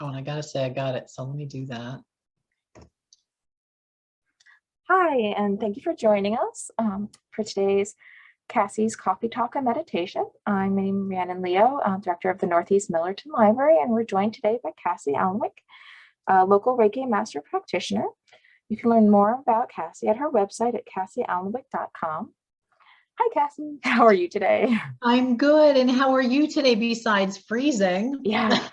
Oh, and I gotta say I got it. So let me do that. Hi, and thank you for joining us for today's Cassie's Coffee Talk and Meditation. I'm Rhiannon Leo, Director of the Northeast Millerton Library, and we're joined today by Kassie Alnwick, a local Reiki Master practitioner. You can learn more about Kassie at her website at kassiealnwick.com. Hi, Kassie. How are you today? I'm good. And how are you today besides freezing? Yeah.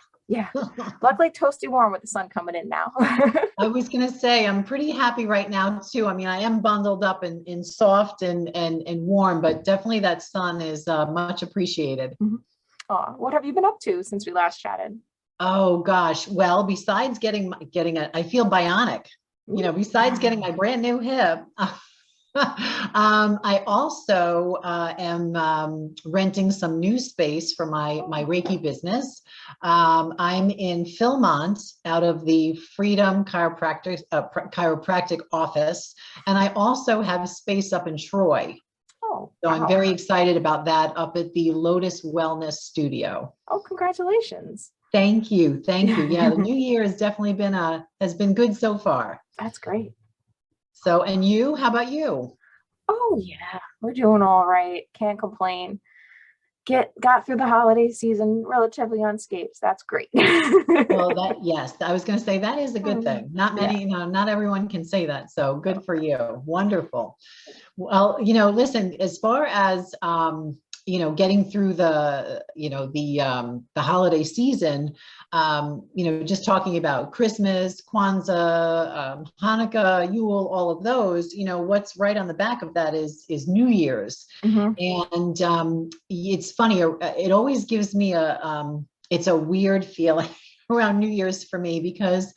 Luckily, toasty warm with the sun coming in now. I was going to say, I'm pretty happy right now too. I mean, I am bundled up in soft and warm, but definitely that sun is much appreciated. What have you been up to since we last chatted? Oh gosh. Well, besides I feel bionic, besides getting my brand new hip, I also am renting some new space for my Reiki business. I'm in Philmont out of the Freedom Chiropractic office, and I also have space up in Troy. Oh, so wow. I'm very excited about that up at the Lotus Wellness Studio. Oh, congratulations. Thank you. Yeah, the new year has definitely has been good so far. That's great. So, and you, how about you? Oh yeah, we're doing all right. Can't complain. Got through the holiday season relatively unscathed. That's great. Well, yes, I was going to say that is a good thing. Not many, not everyone can say that. So good for you. Wonderful. Well, listen, as far as, getting through the holiday season, just talking about Christmas, Kwanzaa, Hanukkah, Yule, all of those, what's right on the back of that is New Year's. And it's funny, it always gives me it's a weird feeling around New Year's for me because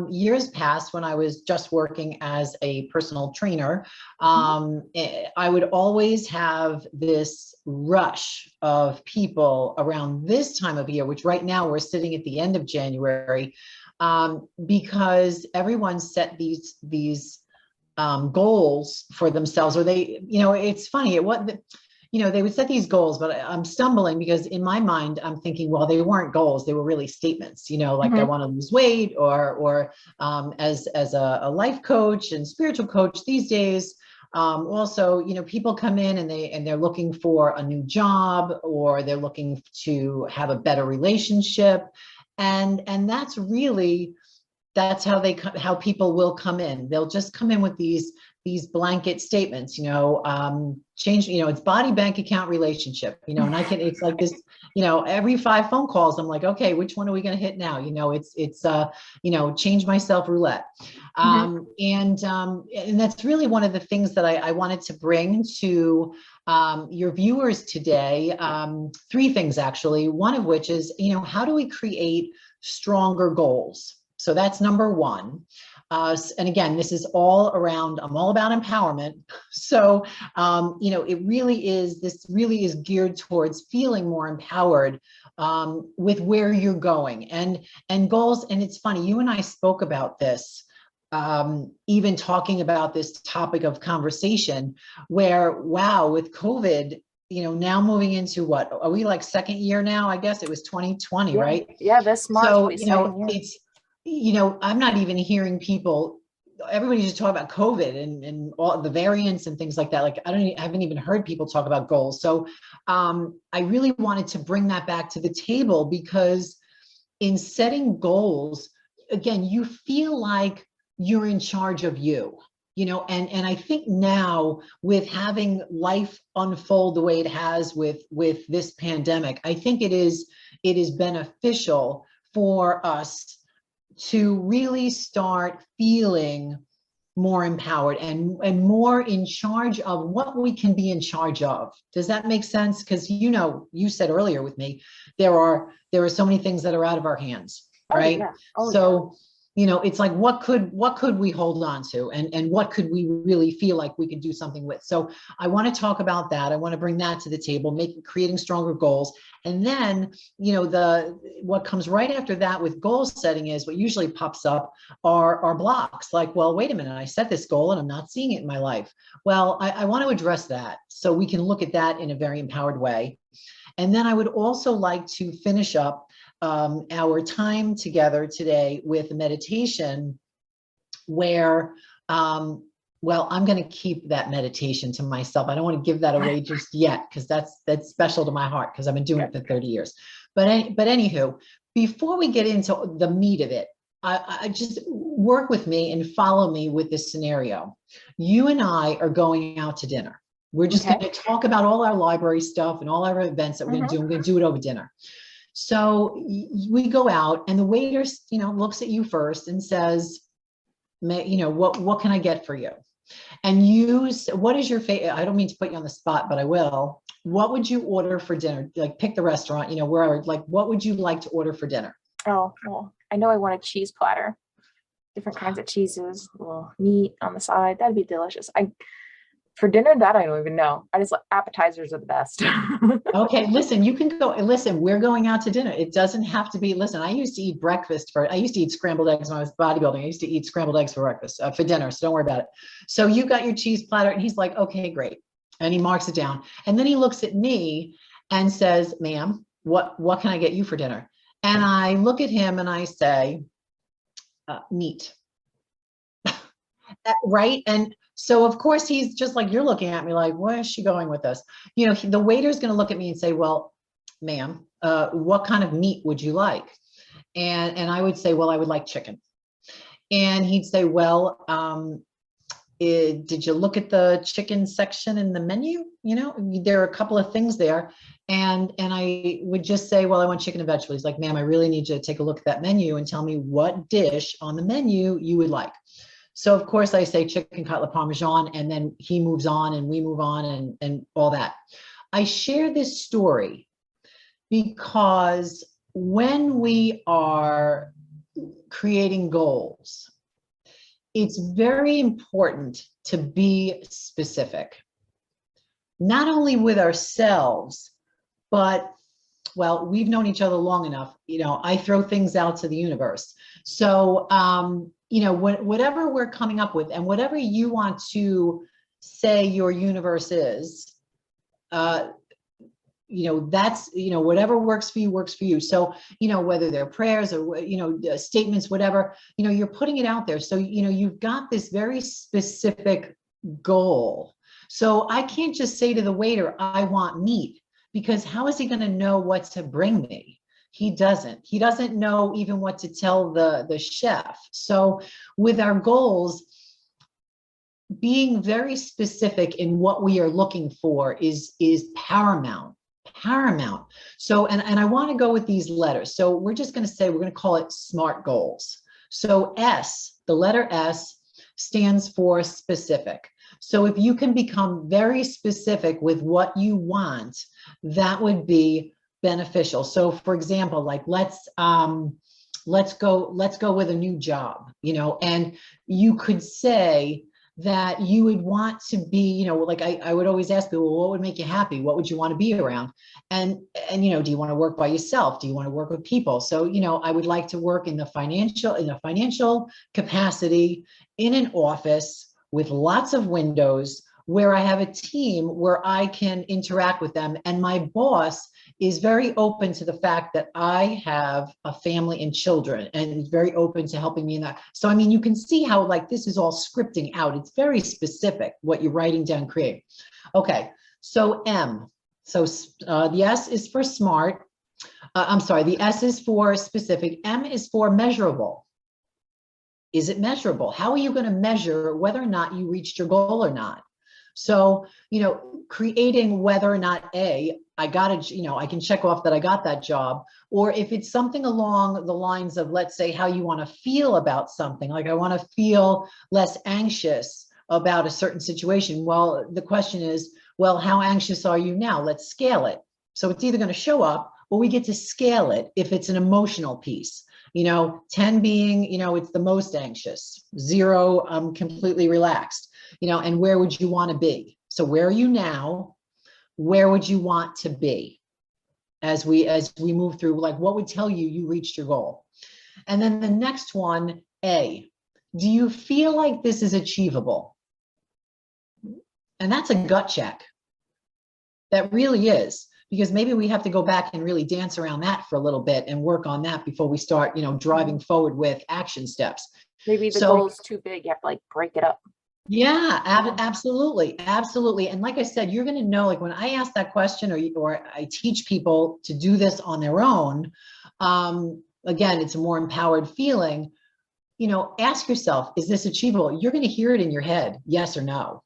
years past when I was just working as a personal trainer, I would always have this rush of people around this time of year, which right now we're sitting at the end of January, because everyone set these goals for themselves, or they, it's funny, they would set these goals, but I'm stumbling because in my mind, I'm thinking, well, they weren't goals. They were really statements, like I want to lose weight or as a life coach and spiritual coach these days. Also, people come in and they're looking for a new job, or they're looking to have a better relationship. And that's how people will come in. They'll just come in with these blanket statements, change, it's body, bank account, relationship, and it's like this, every 5 phone calls, I'm like, okay, which one are we going to hit now? It's change myself roulette. And that's really one of the things that I wanted to bring to your viewers today. 3 things, actually, one of which is, how do we create stronger goals? So that's number 1. And again, this is all around, I'm all about empowerment. So, this really is geared towards feeling more empowered with where you're going and goals. And it's funny, you and I spoke about this, even talking about this topic of conversation where, wow, with COVID, now moving into what, are we like second year now? I guess it was 2020, right? Yeah, this March. So, it's, I'm not even hearing people, everybody's just talking about COVID and all the variants and things like that. Like, I haven't even heard people talk about goals. So I really wanted to bring that back to the table because in setting goals, again, you feel like you're in charge of you, and I think now with having life unfold the way it has with this pandemic, I think it is beneficial for us to really start feeling more empowered and more in charge of what we can be in charge of. Does that make sense? Because you said earlier with me, there are so many things that are out of our hands, right? It's like, what could we hold on to, and what could we really feel like we could do something with? So I want to talk about that. I want to bring that to the table, creating stronger goals. And then, what comes right after that with goal setting is what usually pops up are blocks. Like, well, wait a minute, I set this goal and I'm not seeing it in my life. Well, I want to address that so we can look at that in a very empowered way. And then I would also like to finish up our time together today with meditation where, well, I'm going to keep that meditation to myself. I don't want to give that away just yet, because that's special to my heart, because I've been doing it for 30 years. But anywho, before we get into the meat of it, I just work with me and follow me with this scenario. You and I are going out to dinner. We're just going to talk about all our library stuff and all our events that we're going to do. I'm going to do it over dinner. So we go out, and the waiter, looks at you first and says, what can I get for you? And what is your favorite? I don't mean to put you on the spot, but I will. What would you order for dinner? Like, pick the restaurant, what would you like to order for dinner? Oh, well, I know I want a cheese platter. Different kinds of cheeses, a little meat on the side. That'd be delicious. For dinner, that I don't even know. I just like appetizers are the best. Okay, listen, you can go, listen, we're going out to dinner. It doesn't have to be, listen, I used to eat I used to eat scrambled eggs when I was bodybuilding. I used to eat scrambled eggs for breakfast, for dinner. So don't worry about it. So you got your cheese platter, and he's like, okay, great. And he marks it down. And then he looks at me and says, ma'am, what can I get you for dinner? And I look at him and I say, meat. Right. And so, of course, he's just like, you're looking at me like, where is she going with this? The waiter's going to look at me and say, well, ma'am, what kind of meat would you like? And I would say, well, I would like chicken. And he'd say, well, did you look at the chicken section in the menu? There are a couple of things there. And I would just say, well, I want chicken and vegetables. He's like, ma'am, I really need you to take a look at that menu and tell me what dish on the menu you would like. So, of course, I say chicken cutlet parmesan, and then he moves on and we move on and all that. I share this story because when we are creating goals, it's very important to be specific, not only with ourselves, but, well, we've known each other long enough. I throw things out to the universe. So, whatever we're coming up with and whatever you want to say your universe is, that's, whatever works for you. So, whether they're prayers or, statements, whatever, you're putting it out there. So, you've got this very specific goal. So I can't just say to the waiter, I want meat, because how is he going to know what to bring me? He doesn't know even what to tell the chef. So with our goals, being very specific in what we are looking for is paramount. So, and I want to go with these letters. So we're just going to say, we're going to call it SMART goals. So S, the letter S, stands for specific. So if you can become very specific with what you want, that would be beneficial. So for example, like let's go with a new job, and you could say that you would want to be, like I would always ask people, well, what would make you happy? What would you want to be around? And do you want to work by yourself? Do you want to work with people? So, I would like to work in the financial capacity in an office with lots of windows where I have a team where I can interact with them. And my boss is very open to the fact that I have a family and children, and is very open to helping me in that. So, you can see how like this is all scripting out. It's very specific what you're writing down, create. Okay, so M. So the S is for SMART. The S is for specific. M is for measurable. Is it measurable? How are you going to measure whether or not you reached your goal or not? So, creating whether or not I got it, I can check off that I got that job, or if it's something along the lines of, let's say, how you want to feel about something, like I want to feel less anxious about a certain situation. Well, the question is, well, how anxious are you now? Let's scale it. So it's either going to show up, or we get to scale it if it's an emotional piece. 10 being, it's the most anxious, 0, I'm completely relaxed, and where would you want to be? So where are you now? Where would you want to be as we move through, like what would tell you reached your goal? And then the next one, A, do you feel like this is achievable? And that's a gut check. That really is, because maybe we have to go back and really dance around that for a little bit and work on that before we start, driving forward with action steps. Maybe the goal is too big. You have to like break it up. Yeah, absolutely. Absolutely. And like I said, you're going to know, like when I ask that question or I teach people to do this on their own, again, it's a more empowered feeling. Ask yourself, is this achievable? You're going to hear it in your head, yes or no.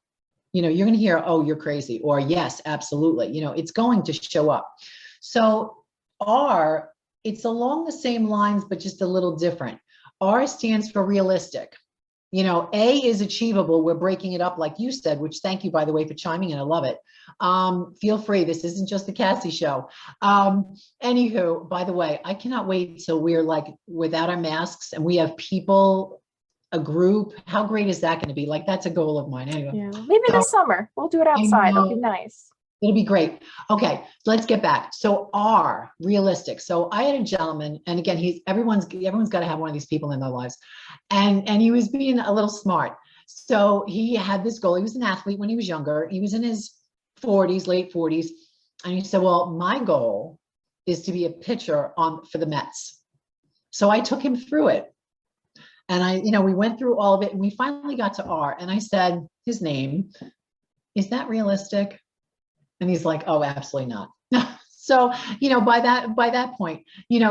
You're going to hear, oh, you're crazy, or yes, absolutely. It's going to show up. So R, it's along the same lines, but just a little different. R stands for realistic. A is achievable. We're breaking it up, like you said, which thank you, by the way, for chiming in. I love it. Feel free. This isn't just the Kassie show. Anywho, by the way, I cannot wait till we're like without our masks and we have people, a group. How great is that going to be? Like, that's a goal of mine. Anyway. Yeah, maybe this summer we'll do it outside. It'll be nice. It'll be great. Okay, let's get back. So R, realistic. So I had a gentleman, and again, everyone's got to have one of these people in their lives, and he was being a little smart. So he had this goal. He was an athlete when he was younger. He was in his 40s, late 40s, and he said, "Well, my goal is to be a pitcher for the Mets." So I took him through it, and we went through all of it, and we finally got to R, and I said his name. Is that realistic? And he's like, oh, absolutely not. So, by that point,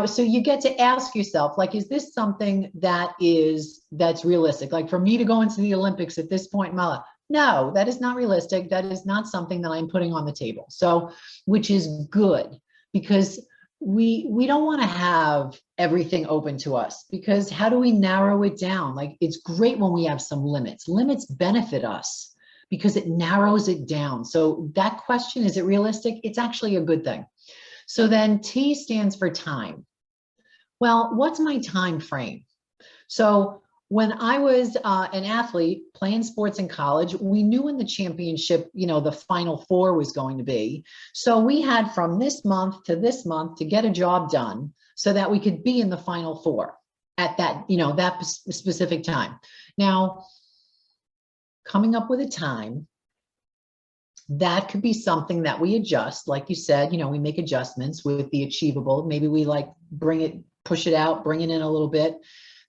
so you get to ask yourself, like, is this something that's realistic? Like for me to go into the Olympics at this point in my life? No, that is not realistic. That is not something that I'm putting on the table. So, which is good, because we don't want to have everything open to us, because how do we narrow it down? Like, it's great when we have some limits. Limits benefit us, because it narrows it down. So that question, is it realistic? It's actually a good thing. So then T stands for time. Well, what's my time frame? So when I was an athlete playing sports in college, we knew when the championship, the Final Four was going to be. So we had from this month to get a job done so that we could be in the Final Four at that, that specific time. Now, coming up with a time, that could be something that we adjust. Like you said, we make adjustments with the achievable. Maybe we like push it out, bring it in a little bit.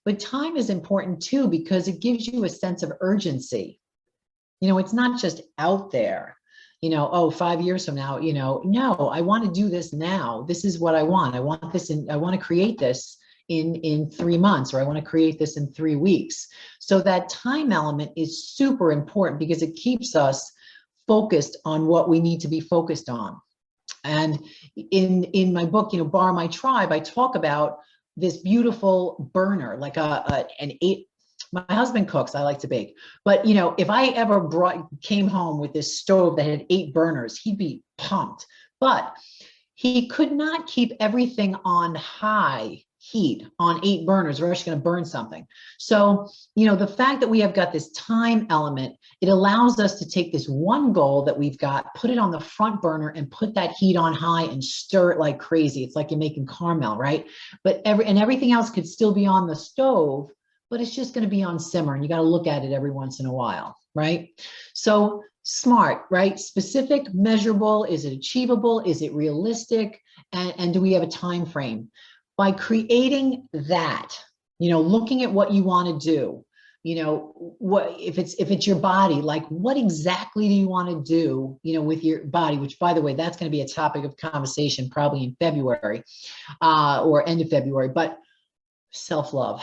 But time is important too, because it gives you a sense of urgency. It's not just out there, oh, 5 years from now, no, I want to do this now. This is what I want. I want this, and I want to create this in 3 months, or I want to create this in 3 weeks. So that time element is super important, because it keeps us focused on what we need to be focused on. And in my book, Bar My Tribe, I talk about this beautiful burner, like an 8. My husband cooks, I like to bake, but if I ever came home with this stove that had 8 burners, he'd be pumped. But he could not keep everything on high heat on 8 burners, we're actually going to burn something. So, the fact that we have got this time element, it allows us to take this one goal that we've got, put it on the front burner, and put that heat on high and stir it like crazy. It's like you're making caramel, right? But everything else could still be on the stove, but it's just going to be on simmer, and you got to look at it every once in a while, right? So SMART, right? Specific, measurable. Is it achievable? Is it realistic? And do we have a time frame? By creating that, looking at what you want to do, what if it's your body, like what exactly do you want to do, with your body, which, by the way, that's going to be a topic of conversation probably in February or end of February, but self-love.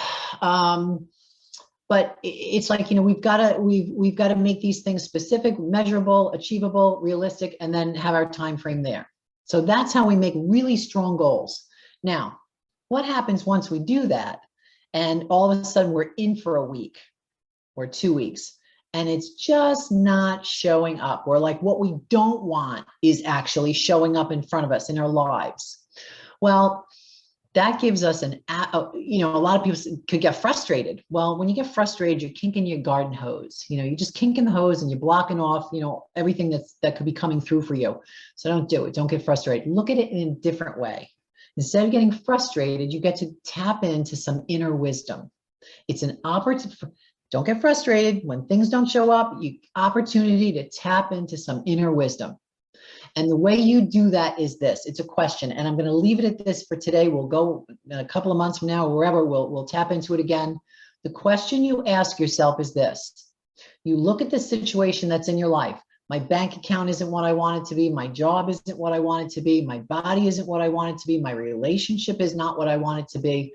But it's like, we've got to make these things specific, measurable, achievable, realistic, and then have our time frame there. So that's how we make really strong goals. Now, what happens once we do that, and all of a sudden we're in for a week or 2 weeks, and it's just not showing up, or like what we don't want is actually showing up in front of us in our lives? Well, that gives us a lot of people could get frustrated. Well, when you get frustrated, you're kinking your garden hose. You're just kinking the hose and you're blocking off, everything that could be coming through for you. So don't do it. Don't get frustrated. Look at it in a different way. Instead of getting frustrated, you get to tap into some inner wisdom. It's an opportunity. Don't get frustrated when things don't show up. Opportunity to tap into some inner wisdom. And the way you do that is this. It's a question. And I'm going to leave it at this for today. We'll go a couple of months from now, or wherever, we'll tap into it again. The question you ask yourself is this. You look at the situation that's in your life. My bank account isn't what I want it to be. My job isn't what I want it to be. My body isn't what I want it to be. My relationship is not what I want it to be.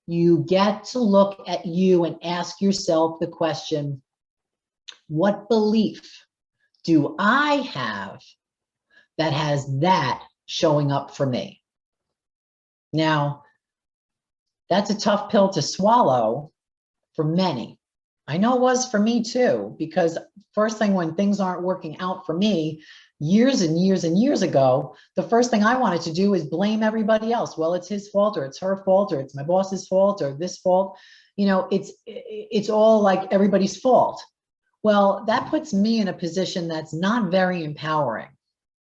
You get to look at you and ask yourself the question, what belief do I have that has that showing up for me? Now, that's a tough pill to swallow for many. I know it was for me too, because first thing when things aren't working out for me, years and years and years ago, the first thing I wanted to do is blame everybody else. Well, it's his fault, or it's her fault, or it's my boss's fault, or this fault. You know, it's all like everybody's fault. Well, that puts me in a position that's not very empowering.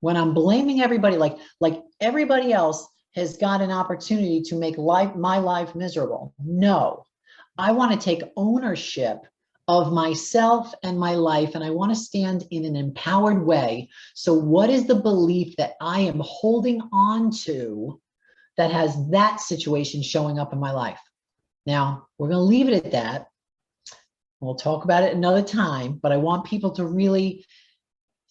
When I'm blaming everybody, like everybody else has got an opportunity to make my life miserable. No, I want to take ownership of myself and my life, and I want to stand in an empowered way. So what is the belief that I am holding on to that has that situation showing up in my life? Now, we're going to leave it at that. We'll talk about it another time, but I want people to really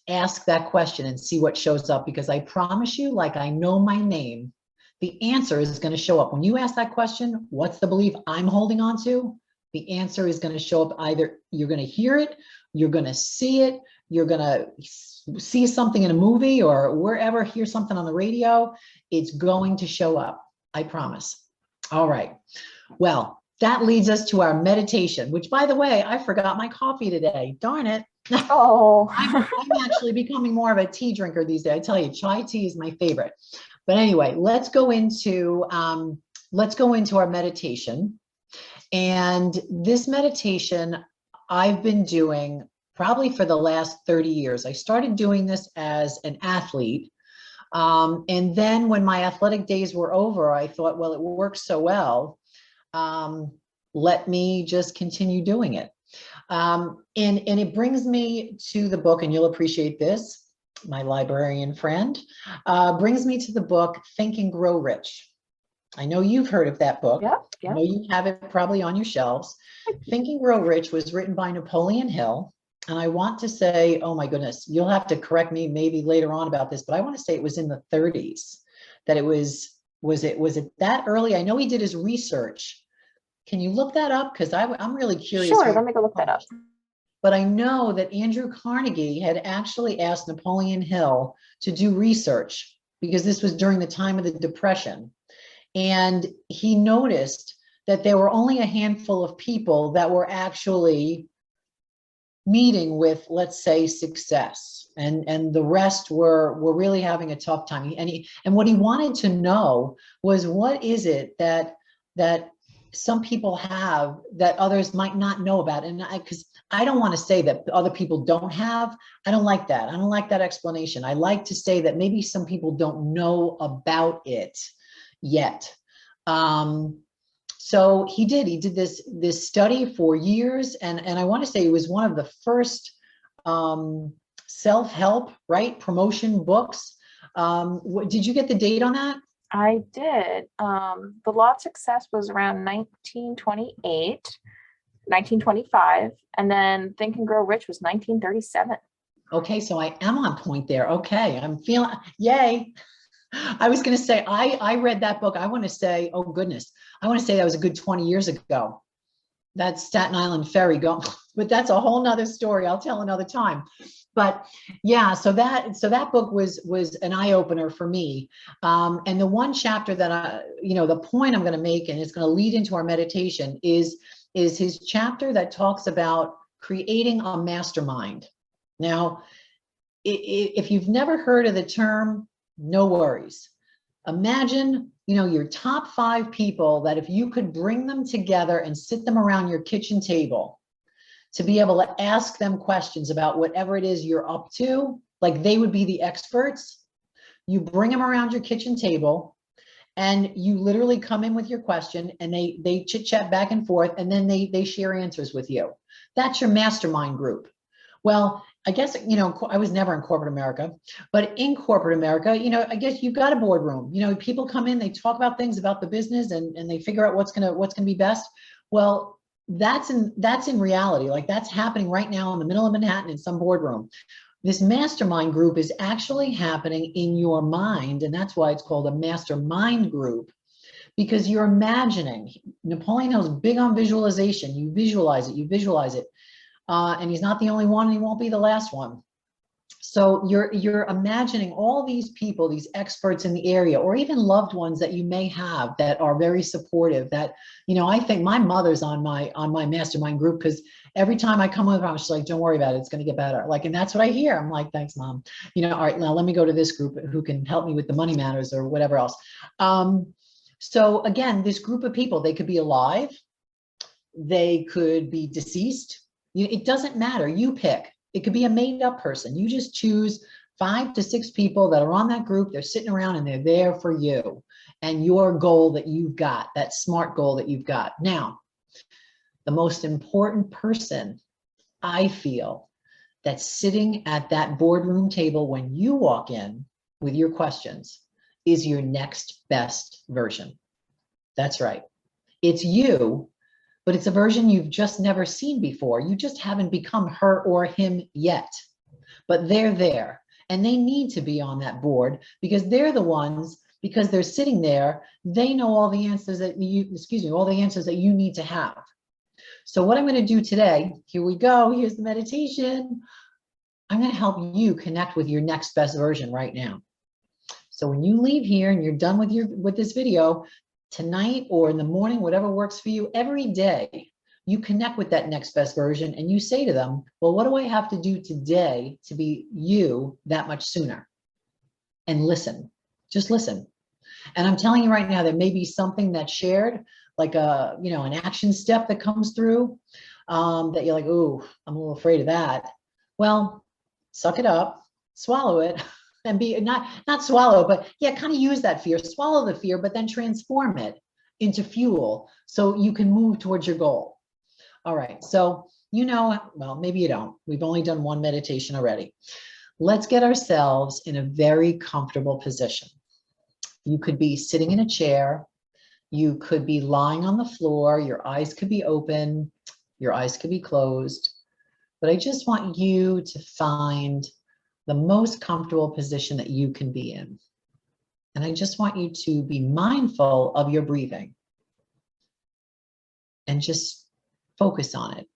ask that question and see what shows up, because I promise you, like I know my name, the answer is going to show up. When you ask that question, what's the belief I'm holding on to? The answer is going to show up. Either you're going to hear it, you're going to see it, you're going to see something in a movie or wherever, hear something on the radio. It's going to show up. I promise. All right. Well, that leads us to our meditation, which, by the way, I forgot my coffee today. Darn it. Oh, I'm actually becoming more of a tea drinker these days. I tell you, chai tea is my favorite. But anyway, let's go into our meditation. And this meditation I've been doing probably for the last 30 years. I started doing this as an athlete. And then when my athletic days were over, I thought, well, it works so well. Let me just continue doing it. And it brings me to the book, and you'll appreciate this, my librarian friend, brings me to the book, Think and Grow Rich. I know you've heard of that book. Yep. I know you have it probably on your shelves. Think and Grow Rich was written by Napoleon Hill. And I want to say, oh my goodness, you'll have to correct me maybe later on about this, but I want to say it was in the 30s that it was it that early? I know he did his research. Can you look that up? Because I'm really curious. Sure, let me go look that up. But I know that Andrew Carnegie had actually asked Napoleon Hill to do research, because this was during the time of the Depression. And he noticed that there were only a handful of people that were actually meeting with, let's say, success, and the rest were really having a tough time. And what he wanted to know was, what is it that some people have that others might not know about? And because I don't want to say that other people don't have. I don't like that. I don't like that explanation. I like to say that maybe some people don't know about it yet. So he did this study for years, and I want to say it was one of the first self-help, right, promotion books. Did you get the date on that? I did. The Law of Success was around 1928, 1925, and then Think and Grow Rich was 1937. Okay, so I am on point there. Okay, I'm feeling, yay. I was going to say, I read that book. I want to say, oh goodness, I want to say that was a good 20 years ago. That's Staten Island Ferry going, but that's a whole nother story. I'll tell another time. But yeah, so that book was an eye opener for me. And the one chapter that the point I'm going to make, and it's going to lead into our meditation, is his chapter that talks about creating a mastermind. Now, if you've never heard of the term, no worries. Imagine, your top 5 people that if you could bring them together and sit them around your kitchen table to be able to ask them questions about whatever it is you're up to, like they would be the experts. You bring them around your kitchen table and you literally come in with your question, and they chit chat back and forth, and then they share answers with you. That's your mastermind group. Well, I guess, I was never in corporate America, but in corporate America, I guess you've got a boardroom. People come in, they talk about things about the business and they figure out what's gonna be best. Well, that's in reality. Like that's happening right now in the middle of Manhattan in some boardroom. This mastermind group is actually happening in your mind, and that's why it's called a mastermind group, because you're imagining. Napoleon Hill's big on visualization. You visualize it. And he's not the only one, and he won't be the last one. So you're imagining all these people, these experts in the area, or even loved ones that you may have that are very supportive. That, I think my mother's on my mastermind group, because every time I come with her, she's like, "Don't worry about it, it's going to get better." Like, and that's what I hear. I'm like, "Thanks, Mom." All right, now let me go to this group who can help me with the money matters or whatever else. So again, this group of people, they could be alive, they could be deceased. It doesn't matter. You pick. It could be a made up person. You just choose 5 to 6 people that are on that group. They're sitting around and they're there for you and your goal that you've got, that SMART goal that you've got. Now, the most important person, I feel, that's sitting at that boardroom table when you walk in with your questions is your next best version. That's right. It's you, but it's a version you've just never seen before. You just haven't become her or him yet, but they're there and they need to be on that board because they're the ones, because they're sitting there, they know all the answers that all the answers that you need to have. So what I'm going to do today, here we go, here's the meditation. I'm going to help you connect with your next best version right now. So when you leave here and you're done with this video, tonight or in the morning, whatever works for you, every day, you connect with that next best version and you say to them, well, what do I have to do today to be you that much sooner? And listen, just listen. And I'm telling you right now, there may be something that's shared, like an action step that comes through that you're like, oh, I'm a little afraid of that. Well, suck it up, swallow it. And be not swallow, but yeah, kind of use that fear, swallow the fear, but then transform it into fuel so you can move towards your goal. All right, so well, maybe you don't. We've only done one meditation already. Let's get ourselves in a very comfortable position. You could be sitting in a chair. You could be lying on the floor. Your eyes could be open. Your eyes could be closed. But I just want you to find the most comfortable position that you can be in. And I just want you to be mindful of your breathing and just focus on it.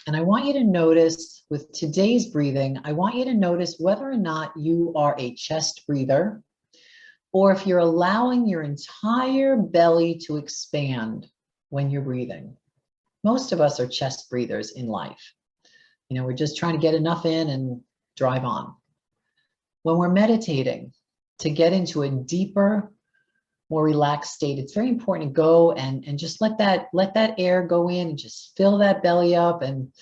And I want you to notice with today's breathing, I want you to notice whether or not you are a chest breather or if you're allowing your entire belly to expand when you're breathing. Most of us are chest breathers in life. We're just trying to get enough in and drive on. When we're meditating, to get into a deeper, more relaxed state, it's very important to go and just let that air go in and just fill that belly up and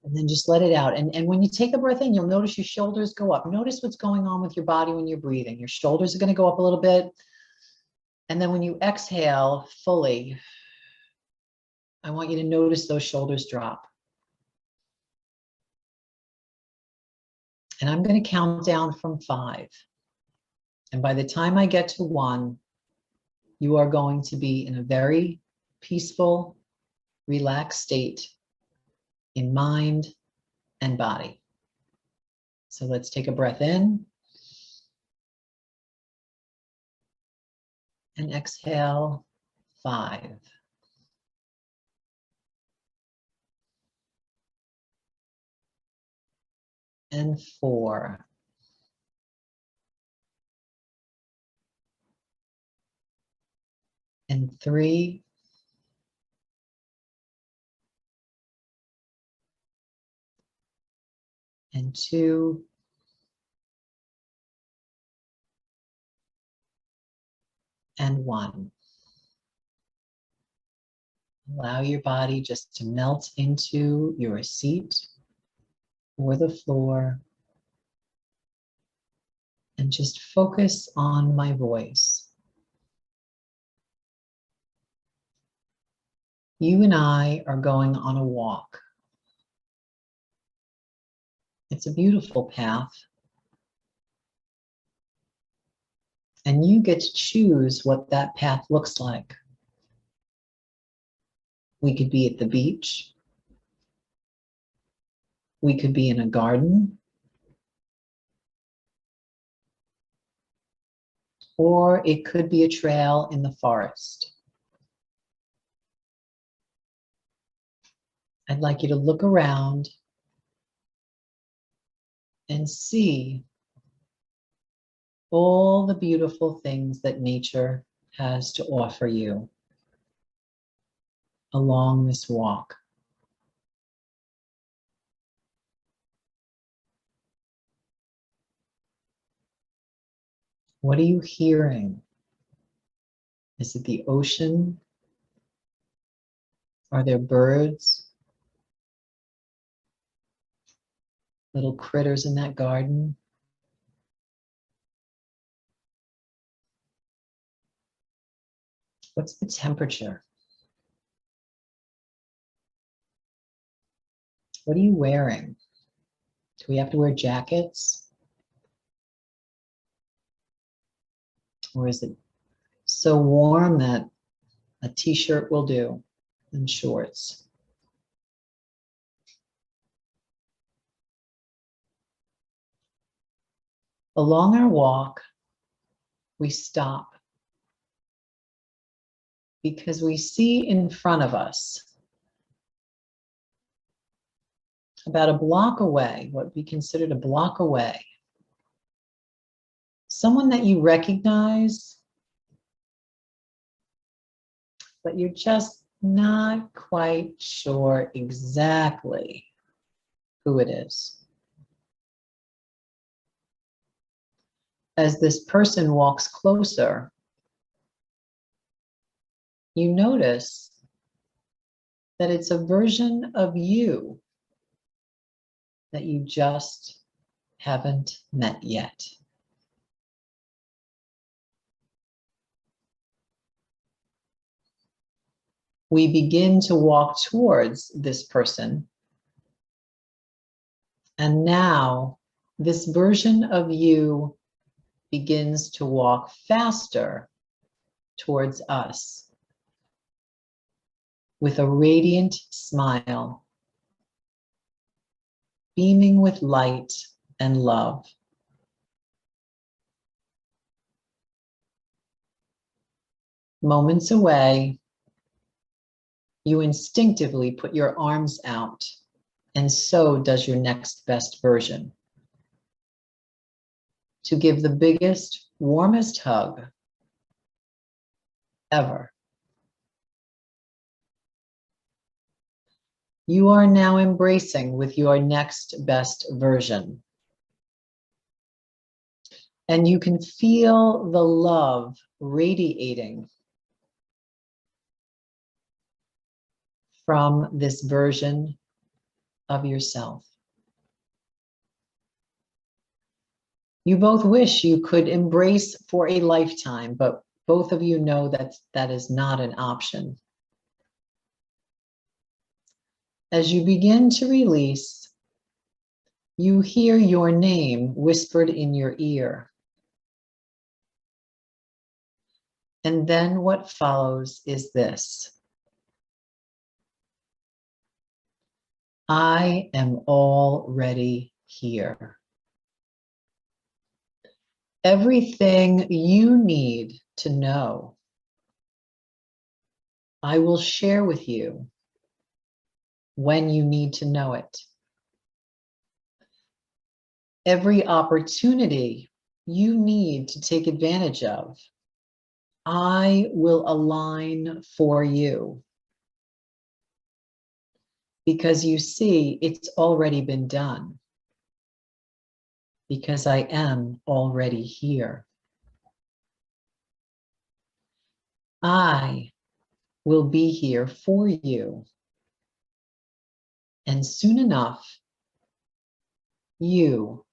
then just let it out. And when you take a breath in, you'll notice your shoulders go up. Notice what's going on with your body when you're breathing. Your shoulders are going to go up a little bit. And then when you exhale fully, I want you to notice those shoulders drop. And I'm going to count down from 5. And by the time I get to 1, you are going to be in a very peaceful, relaxed state in mind and body. So let's take a breath in and exhale 5. And 4. And 3. And 2. And 1. Allow your body just to melt into your seat or the floor and just focus on my voice. You and I are going on a walk. It's a beautiful path. And you get to choose what that path looks like. We could be at the beach. We could be in a garden. Or it could be a trail in the forest. I'd like you to look around and see all the beautiful things that nature has to offer you along this walk. What are you hearing? Is it the ocean? Are there birds? Little critters in that garden? What's the temperature? What are you wearing? Do we have to wear jackets? Or is it so warm that a t-shirt will do and shorts? Along our walk, we stop because we see in front of us, about a block away, what we considered a block away, someone that you recognize, but you're just not quite sure exactly who it is. As this person walks closer, you notice that it's a version of you that you just haven't met yet. We begin to walk towards this person, and now this version of you begins to walk faster towards us with a radiant smile, beaming with light and love. Moments away, you instinctively put your arms out, and so does your next best version, to give the biggest, warmest hug ever. You are now embracing with your next best version. And you can feel the love radiating from this version of yourself. You both wish you could embrace for a lifetime, but both of you know that that is not an option. As you begin to release, you hear your name whispered in your ear. And then what follows is this: I am already here. Everything you need to know, I will share with you when you need to know it. Every opportunity you need to take advantage of, I will align for you. Because you see, it's already been done. Because I am already here. I will be here for you. And soon enough, you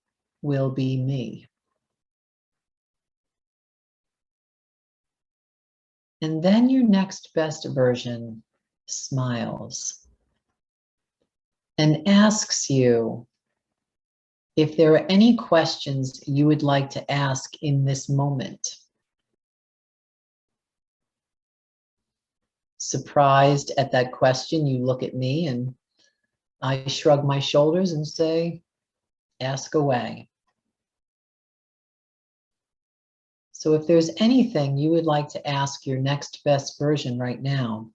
will be me. And then your next best version smiles and asks you If there are any questions you would like to ask in this moment, surprised at that question, you look at me and I shrug my shoulders and say, ask away. So if there's anything you would like to ask your next best version right now,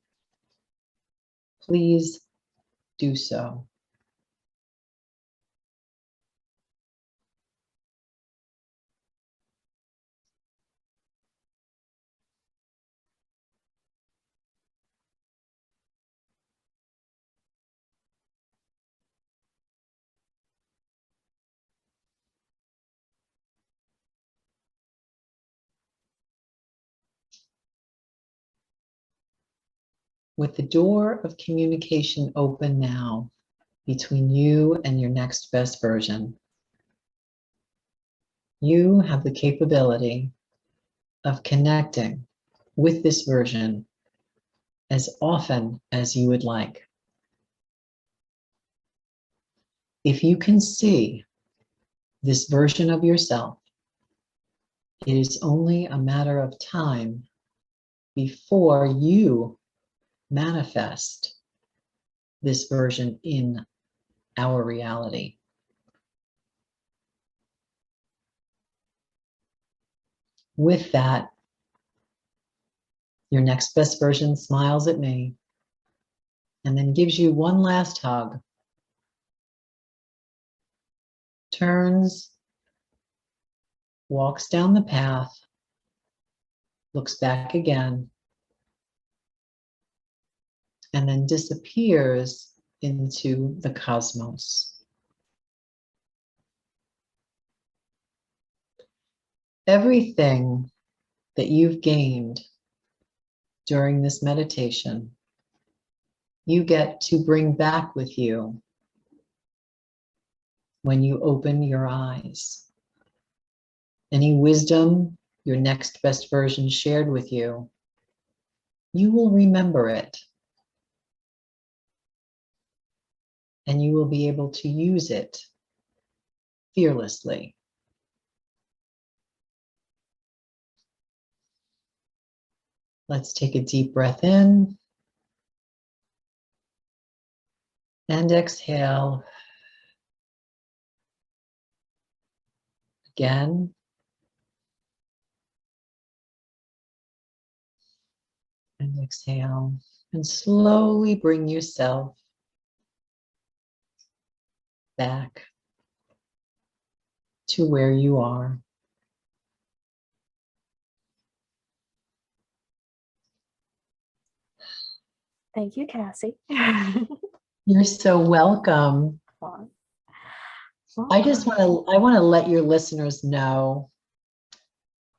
please do so. With the door of communication open now between you and your next best version, you have the capability of connecting with this version as often as you would like. If you can see this version of yourself, it is only a matter of time before you manifest this version in our reality. With that, your next best version smiles at me and then gives you one last hug, turns, walks down the path, looks back again, and then disappears into the cosmos. Everything that you've gained during this meditation, you get to bring back with you when you open your eyes. Any wisdom your next best version shared with you, you will remember it. And you will be able to use it fearlessly. Let's take a deep breath in and exhale. Again. And exhale. And slowly bring yourself back to where you are. Thank you, Kassie. You're so welcome. I want to let your listeners know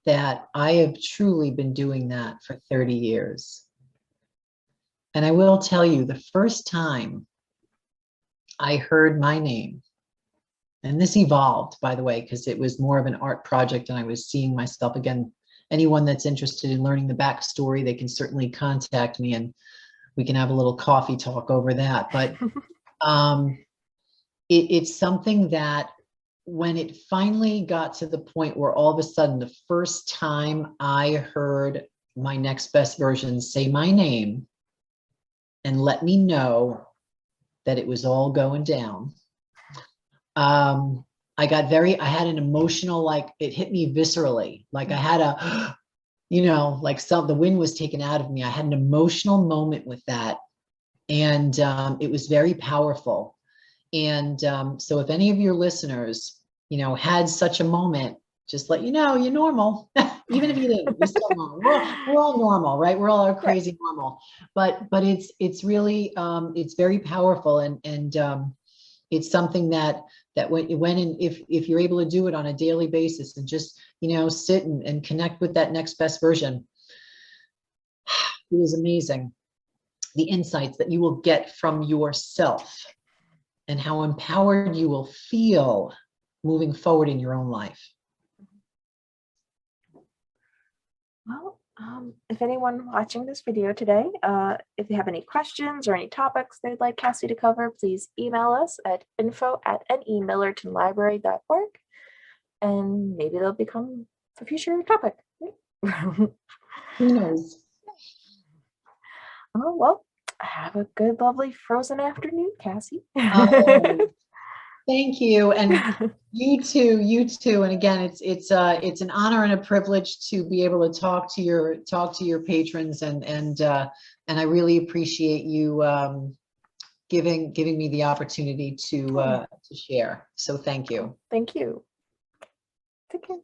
that I have truly been doing that for 30 years. And I will tell you, the first time I heard my name, and this evolved, by the way, because it was more of an art project and I was seeing myself again. Anyone that's interested in learning the backstory, they can certainly contact me and we can have a little coffee talk over that. But it's something that when it finally got to the point where all of a sudden, the first time I heard my next best version say my name and let me know that it was all going down, I had an emotional, like it hit me viscerally. Like I had a, like the wind was taken out of me. I had an emotional moment with that. And it was very powerful. And so if any of your listeners, had such a moment, just let you know, you're normal. Even if you didn't, you're still normal. We're all normal, right? We're all crazy normal. But it's really, it's very powerful. And it's something that if you're able to do it on a daily basis and just, sit and connect with that next best version, it is amazing. The insights that you will get from yourself and how empowered you will feel moving forward in your own life. Well, If anyone watching this video today, if they have any questions or any topics they'd like Kassie to cover, please email us at info@nemillertonlibrary.org, and maybe they'll become a future topic. Who knows? Oh, well, have a good, lovely frozen afternoon, Kassie. Oh, thank you, and you too. And again, it's an honor and a privilege to be able to talk to your patrons, and I really appreciate you giving me the opportunity to share. So thank you. Thank you. Take care.